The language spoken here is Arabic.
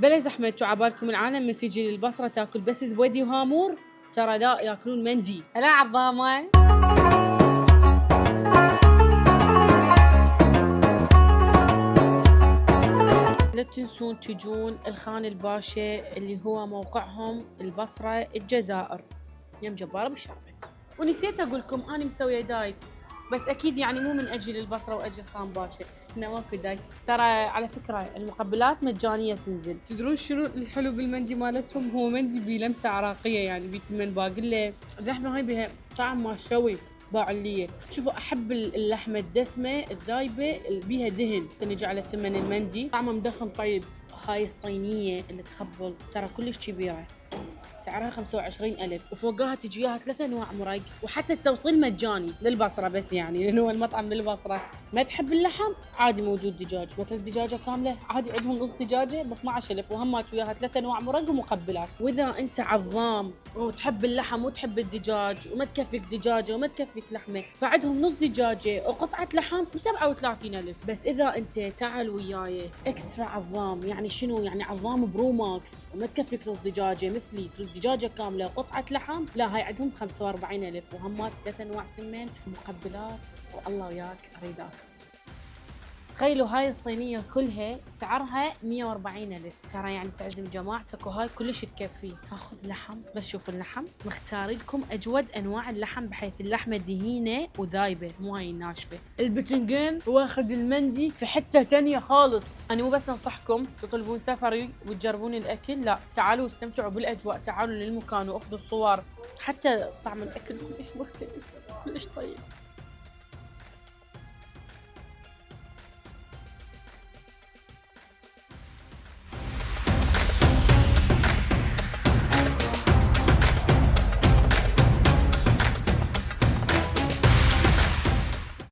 بلا زحمة، انتوا عبالكم العالم من تجي للبصرة تاكل بس زبدي وهامور؟ ترى لا، ياكلون مندي. هلا عظامة. لا تنسون تجون الخان الباشا اللي هو موقعهم البصرة الجزائر، يم جبارة بالشربت. ونسيت اقول لكم انا مسويه دايت، بس اكيد يعني مو من اجي للبصره واجي الخان باشا، هنا ماكو دايت. ترى على فكره المقبلات مجانيه تنزل. تدرون شنو الحلو بالمندي مالتهم؟ هو مندي بلمسه عراقيه، يعني بيت من باقله. اللحمه هاي بها طعم ما شوي باعليه. شوفوا، احب اللحمه الدسمه الذايبه اللي بيها دهن. نجي على تمن المندي طعمه مدخن طيب. هاي الصينيه اللي تخبل ترى كلش كبيره، سعرها 25,000 وفوقها تجيها 3 أنواع مرق، وحتى التوصيل مجاني للبصرة، بس يعني لأنه هو المطعم بالبصرة. ما تحب اللحم عادي موجود دجاج، ما تريد دجاجة كاملة عادي عندهم نص دجاجة ب 12,000 وهمات وياها 3 أنواع مرق ومقبلات. وإذا أنت عظام وتحب اللحم وتحب الدجاج وما تكفيك دجاجة وما تكفيك لحمة، فعندهم نص دجاجة وقطعة لحم ب 37,000. بس إذا أنت تعال وياي إكسترا عظام، يعني شنو يعني عظام برو ماكس وما تكفيك نص دجاجة مثلي، تريد دجاجة كاملة وقطعة لحم، لا هاي عندهم 45,000 وهمات 3 أنواع تمن مقبلات، والله وياك أريداك. تخيلوا هاي الصينية كلها سعرها 140,000، ترى يعني تعزم جماعتك وهاي كلش تكفي. هاخذ لحم، بس شوفوا اللحم مختار لكم أجود أنواع اللحم، بحيث اللحمة دهينة وذايبة مو هاي ناشفة. البتنجان واخذ المندي في حتة تانية خالص. أنا مو بس أنصحكم تطلبون سفري وتجربون الأكل، لا تعالوا استمتعوا بالأجواء، تعالوا للمكان وأخذوا الصور، حتى طعم الأكل كلش مختلف كلش طيب.